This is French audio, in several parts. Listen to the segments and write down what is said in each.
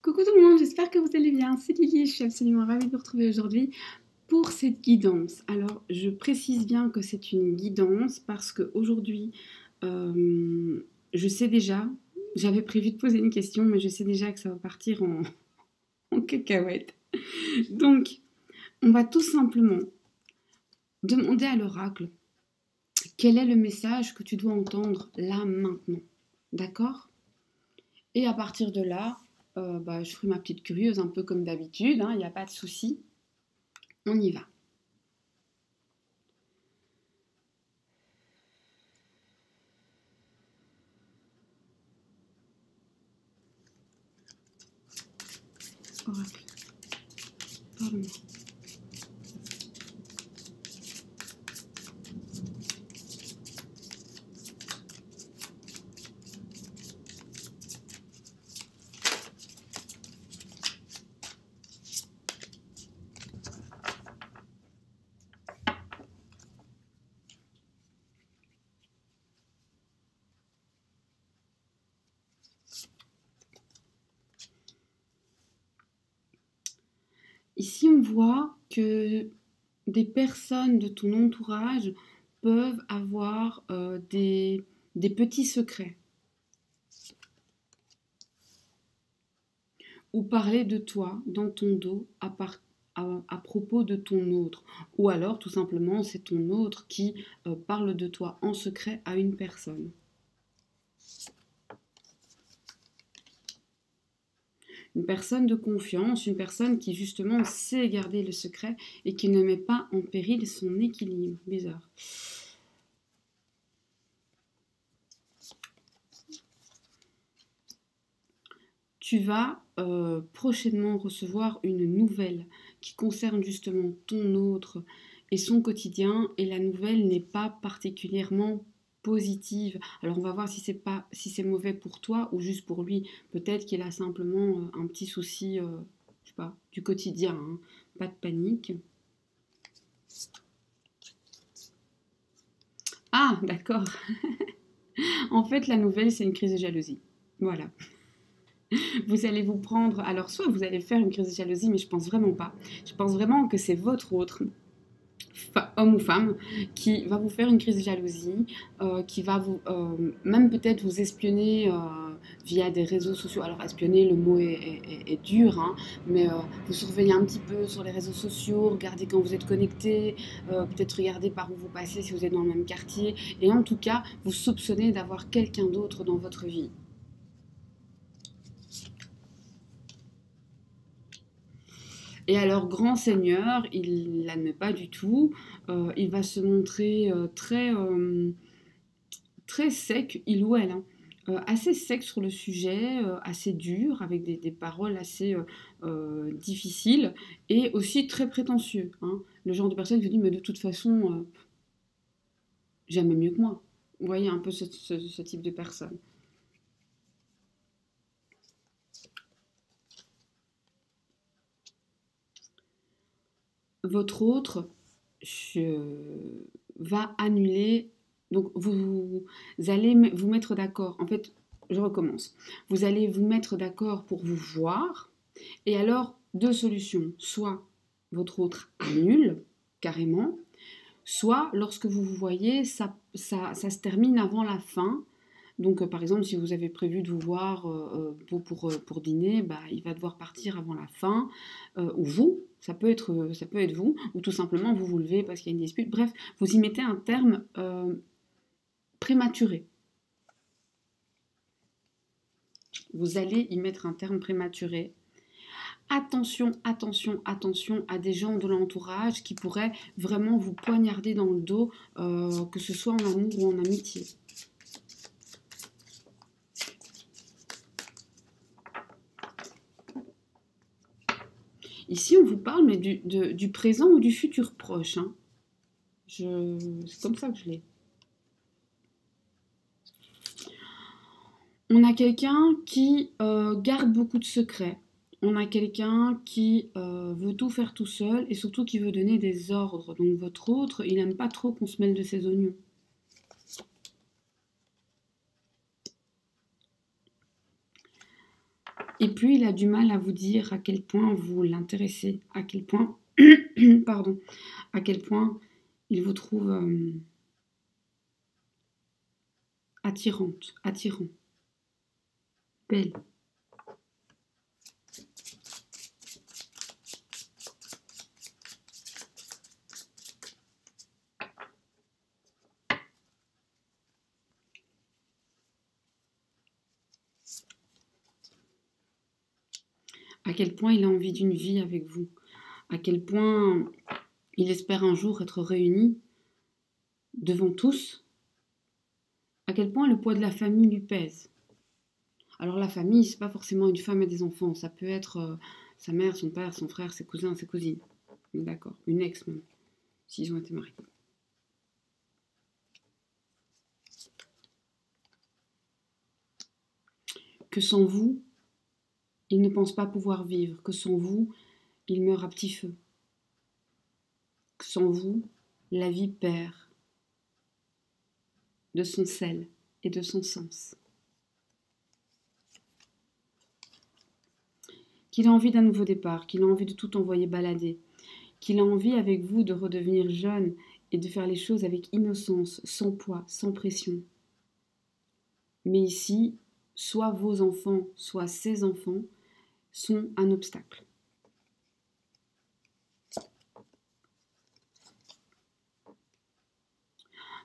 Coucou tout le monde, j'espère que vous allez bien. C'est Lily, je suis absolument ravie de vous retrouver aujourd'hui pour cette guidance. Alors, je précise bien que c'est une guidance parce qu'aujourd'hui, je sais déjà, j'avais prévu de poser une question, mais je sais déjà que ça va partir en cacahuète. Donc, on va tout simplement demander à l'oracle quel est le message que tu dois entendre là, maintenant. D'accord? Et à partir de là, je ferai ma petite curieuse, un peu comme d'habitude, il n'y a pas de souci. On y va. Oracle, parle-moi. Ici, on voit que des personnes de ton entourage peuvent avoir des petits secrets ou parler de toi dans ton dos à propos de ton autre. Ou alors, tout simplement, c'est ton autre qui parle de toi en secret à une personne. Une personne de confiance, une personne qui justement sait garder le secret et qui ne met pas en péril son équilibre. Bizarre. Tu vas prochainement recevoir une nouvelle qui concerne justement ton autre et son quotidien, et la nouvelle n'est pas particulièrement positive. Alors on va voir si c'est mauvais pour toi ou juste pour lui. Peut-être qu'il a simplement un petit souci, je sais pas, du quotidien, hein. Pas de panique. Ah, d'accord. En fait, la nouvelle, c'est une crise de jalousie. Voilà. Vous allez vous prendre, alors soit vous allez faire une crise de jalousie, mais je pense vraiment pas. Je pense vraiment que c'est votre autre, homme ou femme, qui va vous faire une crise de jalousie, qui va vous, même peut-être vous espionner via des réseaux sociaux. Alors espionner, le mot est dur, hein, mais vous surveillez un petit peu sur les réseaux sociaux, regardez quand vous êtes connecté, peut-être regardez par où vous passez si vous êtes dans le même quartier, et en tout cas, vous soupçonnez d'avoir quelqu'un d'autre dans votre vie. Et alors, grand seigneur, il l'admet pas du tout. Il va se montrer très sec, il ou elle, hein. Assez sec sur le sujet, assez dur, avec des paroles assez difficiles, et aussi très prétentieux, hein. Le genre de personne qui vous dit, mais de toute façon, jamais mieux que moi. Vous voyez un peu ce type de personne. Votre autre va annuler. Donc vous allez vous mettre d'accord. En fait, je recommence. Vous allez vous mettre d'accord pour vous voir. Et alors, deux solutions. Soit votre autre annule carrément, soit lorsque vous vous voyez, ça se termine avant la fin. Donc, par exemple, si vous avez prévu de vous voir pour dîner, bah, il va devoir partir avant la fin, ou vous, ça peut être vous, ou tout simplement vous vous levez parce qu'il y a une dispute. Bref, vous y mettez un terme prématuré. Vous allez y mettre un terme prématuré. Attention, attention, attention à des gens de l'entourage qui pourraient vraiment vous poignarder dans le dos, que ce soit en amour ou en amitié. Ici, on vous parle mais du présent ou du futur proche, hein. C'est comme ça que je l'ai. On a quelqu'un qui garde beaucoup de secrets. On a quelqu'un qui veut tout faire tout seul et surtout qui veut donner des ordres. Donc votre autre, il n'aime pas trop qu'on se mêle de ses oignons. Et puis, il a du mal à vous dire à quel point vous l'intéressez, à quel point, pardon, à quel point il vous trouve attirante, attirant, belle. À quel point il a envie d'une vie avec vous, à quel point il espère un jour être réuni devant tous, à quel point le poids de la famille lui pèse. Alors la famille, c'est pas forcément une femme et des enfants, ça peut être sa mère, son père, son frère, ses cousins, ses cousines. D'accord, une ex même, s'ils ont été mariés. Que sans vous, il ne pense pas pouvoir vivre, que sans vous, il meurt à petit feu. Que sans vous, la vie perd de son sel et de son sens. Qu'il a envie d'un nouveau départ, qu'il a envie de tout envoyer balader, qu'il a envie avec vous de redevenir jeune et de faire les choses avec innocence, sans poids, sans pression. Mais ici, soit vos enfants, soit ses enfants sont un obstacle.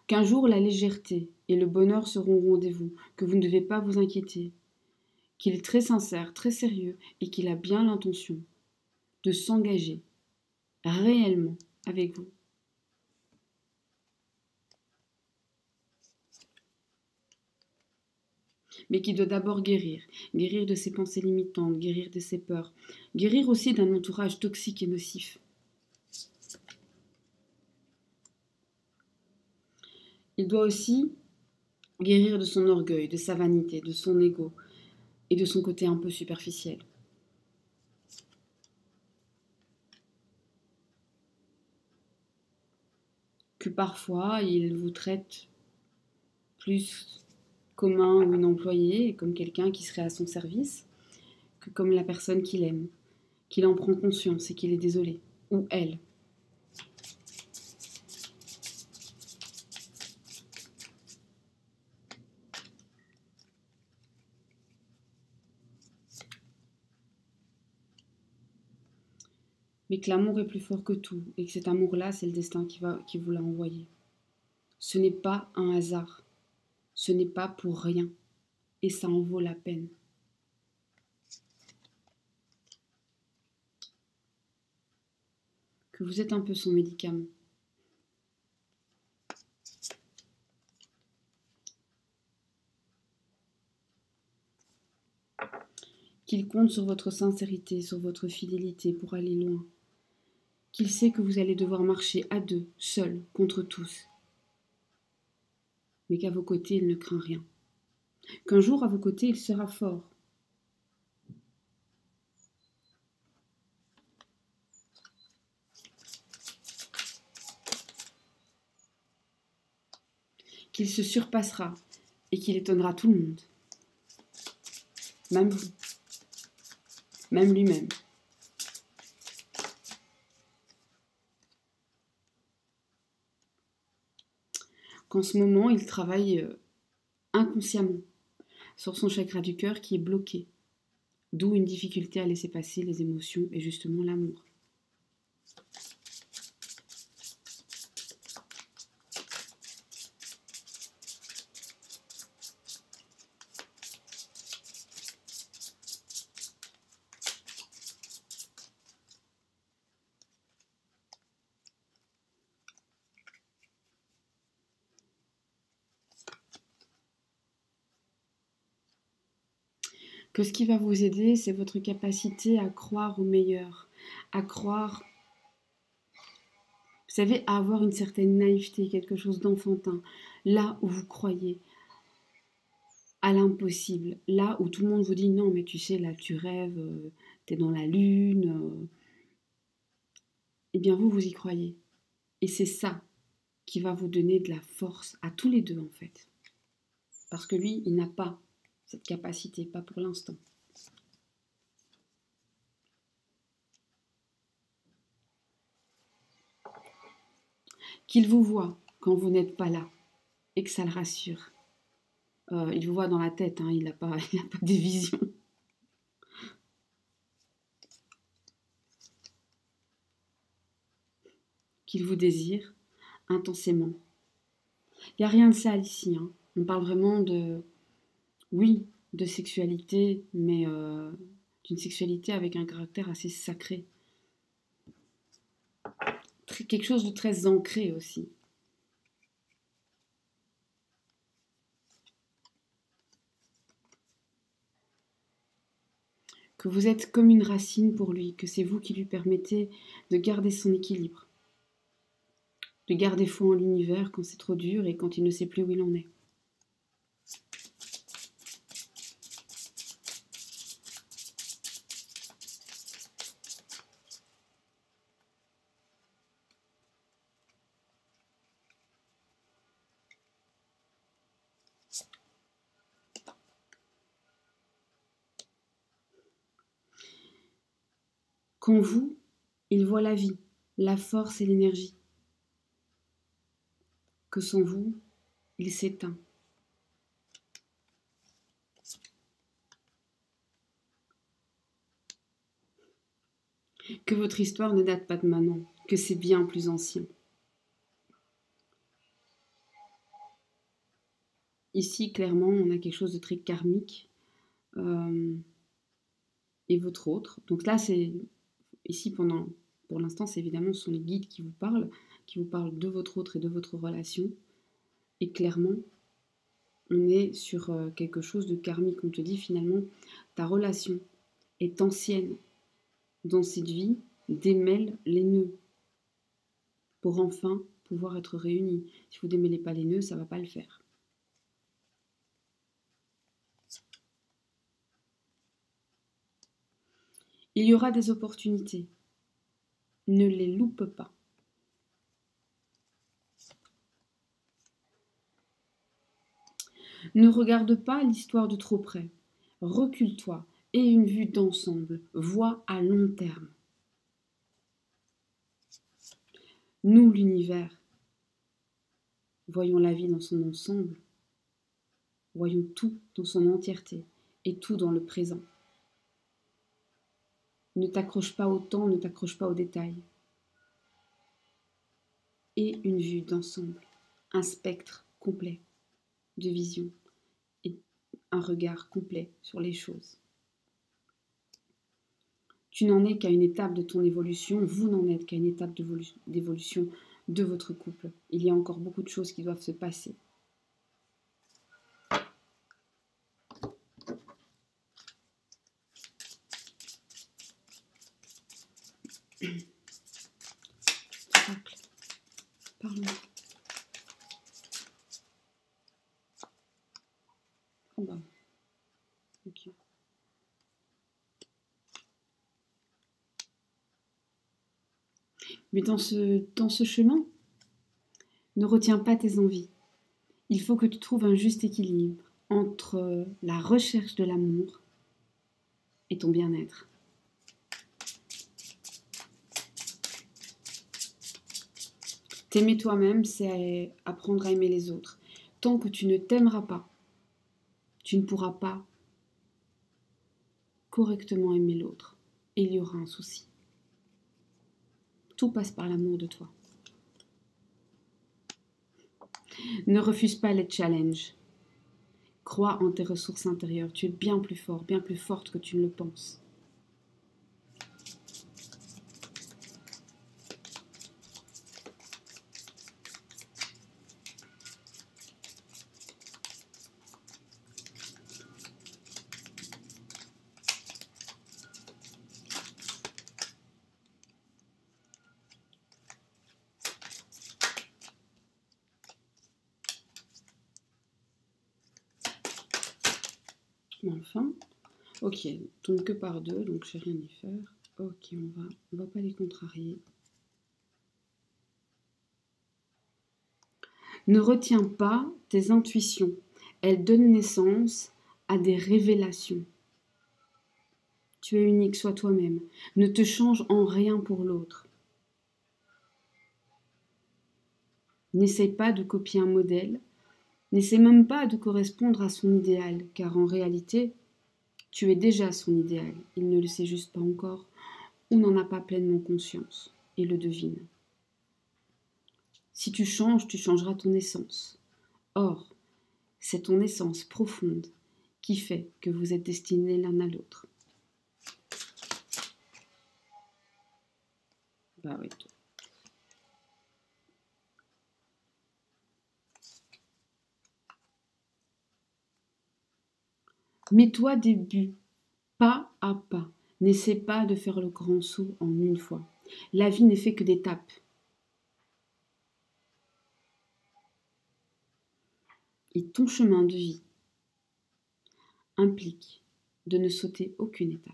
Qu'un jour la légèreté et le bonheur seront au rendez-vous, que vous ne devez pas vous inquiéter, qu'il est très sincère, très sérieux et qu'il a bien l'intention de s'engager réellement avec vous. Mais qui doit d'abord guérir, guérir de ses pensées limitantes, guérir de ses peurs, guérir aussi d'un entourage toxique et nocif. Il doit aussi guérir de son orgueil, de sa vanité, de son ego et de son côté un peu superficiel. Que parfois il vous traite plus comme un ou une employée, comme quelqu'un qui serait à son service, que comme la personne qu'il aime, qu'il en prend conscience et qu'il est désolé, ou elle. Mais que l'amour est plus fort que tout, et que cet amour-là, c'est le destin qui vous l'a envoyé. Ce n'est pas un hasard, ce n'est pas pour rien, et ça en vaut la peine. Que vous êtes un peu son médicament. Qu'il compte sur votre sincérité, sur votre fidélité pour aller loin. Qu'il sait que vous allez devoir marcher à deux, seul, contre tous. Mais qu'à vos côtés, il ne craint rien. Qu'un jour, à vos côtés, il sera fort. Qu'il se surpassera et qu'il étonnera tout le monde. Même vous. Même lui-même. Qu'en ce moment, il travaille inconsciemment sur son chakra du cœur qui est bloqué. D'où une difficulté à laisser passer les émotions et justement l'amour. Que ce qui va vous aider, c'est votre capacité à croire au meilleur, à croire, vous savez, à avoir une certaine naïveté, quelque chose d'enfantin, là où vous croyez à l'impossible, là où tout le monde vous dit non mais tu sais là tu rêves, t'es dans la lune, eh bien vous y croyez. Et c'est ça qui va vous donner de la force à tous les deux en fait. Parce que lui, il n'a pas cette capacité, pas pour l'instant. Qu'il vous voit quand vous n'êtes pas là et que ça le rassure. Il vous voit dans la tête, hein, il n'a pas des visions. Qu'il vous désire intensément. Il n'y a rien de sale ici. Hein. On parle vraiment oui, de sexualité, mais d'une sexualité avec un caractère assez sacré. Quelque chose de très ancré aussi. Que vous êtes comme une racine pour lui, que c'est vous qui lui permettez de garder son équilibre, de garder foi en l'univers quand c'est trop dur et quand il ne sait plus où il en est. Qu'en vous, il voit la vie, la force et l'énergie. Que sans vous, il s'éteint. Que votre histoire ne date pas de maintenant, que c'est bien plus ancien. Ici, clairement, on a quelque chose de très karmique. Et votre autre. Donc là, c'est ici pour l'instant, c'est évidemment, ce sont les guides qui vous parlent de votre autre et de votre relation. Et clairement, on est sur quelque chose de karmique. On te dit finalement, ta relation est ancienne dans cette vie, démêle les nœuds pour enfin pouvoir être réunis. Si vous ne démêlez pas les nœuds, ça ne va pas le faire. Il y aura des opportunités. Ne les loupe pas. Ne regarde pas l'histoire de trop près. Recule-toi et une vue d'ensemble. Vois à long terme. Nous, l'univers, voyons la vie dans son ensemble. Voyons tout dans son entièreté et tout dans le présent. Ne t'accroche pas au temps, ne t'accroche pas aux détails. Et une vue d'ensemble, un spectre complet de vision et un regard complet sur les choses. Tu n'en es qu'à une étape de ton évolution, vous n'en êtes qu'à une étape d'évolution de votre couple. Il y a encore beaucoup de choses qui doivent se passer. Parlons. Oh bah. Ok. Mais dans ce chemin, ne retiens pas tes envies. Il faut que tu trouves un juste équilibre entre la recherche de l'amour et ton bien-être. T'aimer toi-même, c'est apprendre à aimer les autres. Tant que tu ne t'aimeras pas, tu ne pourras pas correctement aimer l'autre. Et il y aura un souci. Tout passe par l'amour de toi. Ne refuse pas les challenges. Crois en tes ressources intérieures. Tu es bien plus fort, bien plus forte que tu ne le penses. Enfin, ok, tourne que par deux, donc je n'ai rien y faire. Ok, on va pas les contrarier. Ne retiens pas tes intuitions. Elles donnent naissance à des révélations. Tu es unique, sois toi-même. Ne te change en rien pour l'autre. N'essaye pas de copier un modèle, n'essaie même pas de correspondre à son idéal, car en réalité, tu es déjà son idéal. Il ne le sait juste pas encore ou n'en a pas pleinement conscience et le devine. Si tu changes, tu changeras ton essence. Or, c'est ton essence profonde qui fait que vous êtes destinés l'un à l'autre. Bah oui. Mets-toi des buts, pas à pas. N'essaie pas de faire le grand saut en une fois. La vie n'est fait que d'étapes. Et ton chemin de vie implique de ne sauter aucune étape.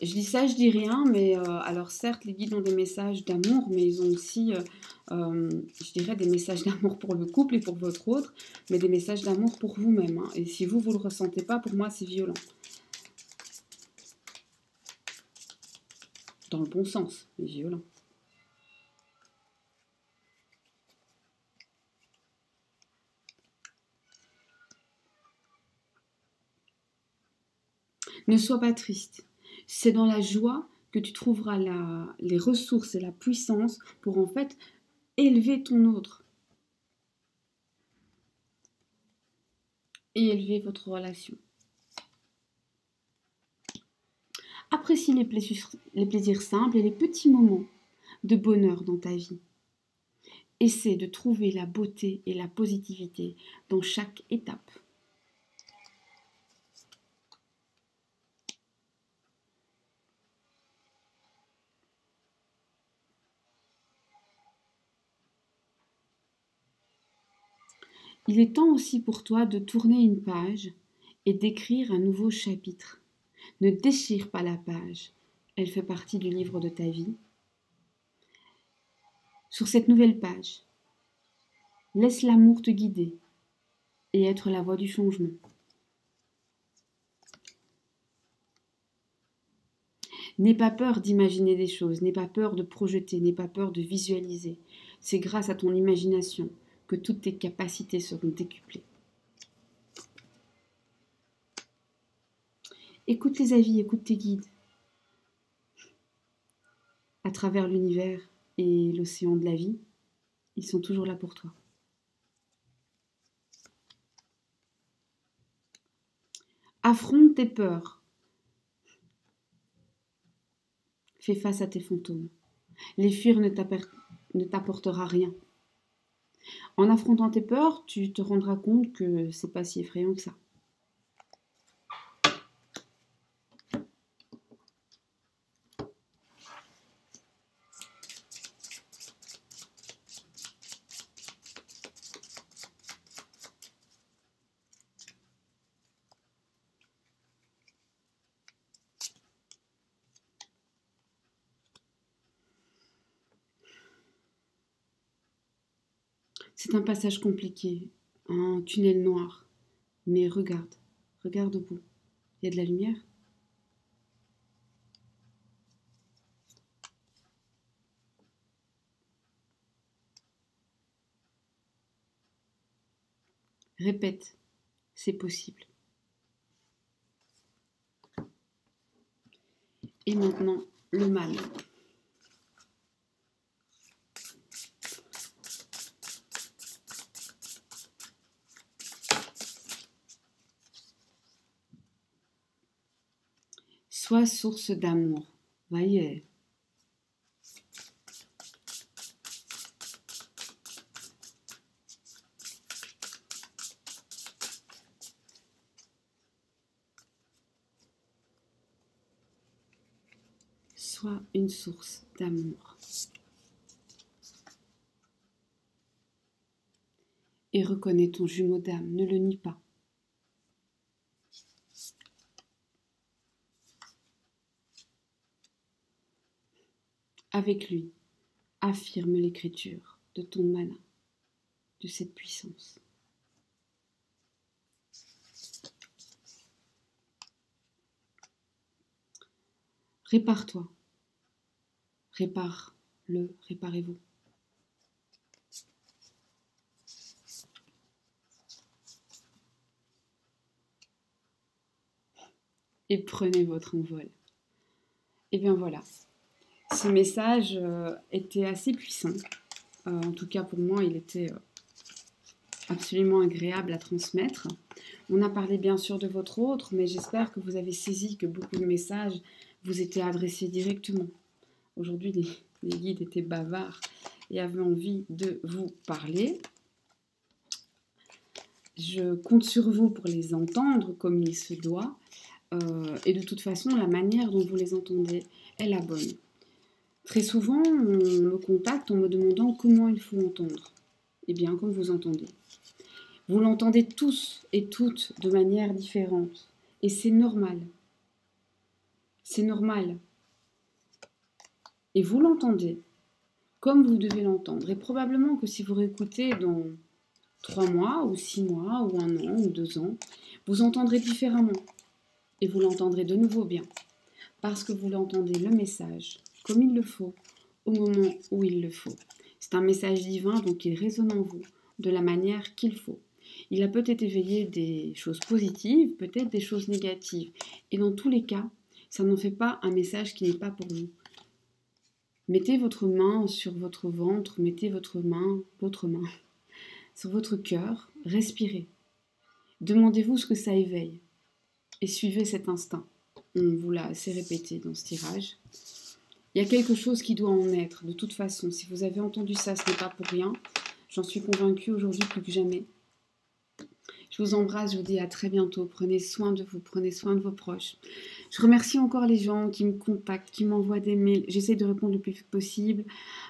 Je dis ça, je dis rien, mais alors certes, les guides ont des messages d'amour, mais ils ont aussi, je dirais, des messages d'amour pour le couple et pour votre autre, mais des messages d'amour pour vous-même. Hein. Et si vous ne le ressentez pas, pour moi, c'est violent. Dans le bon sens, mais violent. Ne sois pas triste. C'est dans la joie que tu trouveras les ressources et la puissance pour en fait élever ton autre et élever votre relation. Apprécie les plaisirs simples et les petits moments de bonheur dans ta vie. Essaie de trouver la beauté et la positivité dans chaque étape. Il est temps aussi pour toi de tourner une page et d'écrire un nouveau chapitre. Ne déchire pas la page, elle fait partie du livre de ta vie. Sur cette nouvelle page, laisse l'amour te guider et être la voie du changement. N'aie pas peur d'imaginer des choses, n'aie pas peur de projeter, n'aie pas peur de visualiser. C'est grâce à ton imagination que toutes tes capacités seront décuplées. Écoute les avis, écoute tes guides. À travers l'univers et l'océan de la vie, ils sont toujours là pour toi. Affronte tes peurs. Fais face à tes fantômes. Les fuir ne t'apportera rien. En affrontant tes peurs, tu te rendras compte que c'est pas si effrayant que ça. C'est un passage compliqué, un tunnel noir. Mais regarde, regarde au bout. Il y a de la lumière. Répète, c'est possible. Et maintenant, le mal. Sois source d'amour. Voyez. Sois une source d'amour. Et reconnais ton jumeau d'âme, ne le nie pas. Avec lui, affirme l'écriture de ton mana, de cette puissance. Répare-toi. Répare-le, réparez-vous. Et prenez votre envol. Et bien voilà, ce message était assez puissant. En tout cas pour moi, il était absolument agréable à transmettre. On a parlé bien sûr de votre autre, mais j'espère que vous avez saisi que beaucoup de messages vous étaient adressés directement. Aujourd'hui, les guides étaient bavards et avaient envie de vous parler. Je compte sur vous pour les entendre comme il se doit. Et de toute façon, la manière dont vous les entendez est la bonne. Très souvent, on me contacte en me demandant comment il faut entendre. Eh bien, comme vous entendez. Vous l'entendez tous et toutes de manière différente. Et c'est normal. C'est normal. Et vous l'entendez comme vous devez l'entendre. Et probablement que si vous réécoutez dans 3 mois, ou 6 mois, ou 1 an, ou 2 ans, vous entendrez différemment. Et vous l'entendrez de nouveau bien. Parce que vous l'entendez le message comme il le faut, au moment où il le faut. C'est un message divin, donc il résonne en vous de la manière qu'il faut. Il a peut-être éveillé des choses positives, peut-être des choses négatives. Et dans tous les cas, ça n'en fait pas un message qui n'est pas pour vous. Mettez votre main sur votre ventre, mettez votre main sur votre cœur, respirez. Demandez-vous ce que ça éveille et suivez cet instinct. On vous l'a assez répété dans ce tirage. Il y a quelque chose qui doit en être, de toute façon. Si vous avez entendu ça, ce n'est pas pour rien. J'en suis convaincue aujourd'hui plus que jamais. Je vous embrasse, je vous dis à très bientôt. Prenez soin de vous, prenez soin de vos proches. Je remercie encore les gens qui me contactent, qui m'envoient des mails. J'essaie de répondre le plus vite possible,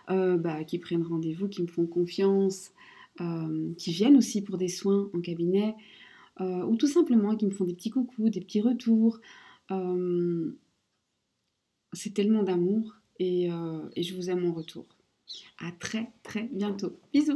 qui prennent rendez-vous, qui me font confiance, qui viennent aussi pour des soins en cabinet, ou tout simplement qui me font des petits coucous, des petits retours. C'est tellement d'amour et je vous aime en retour. À très très bientôt. Bisous.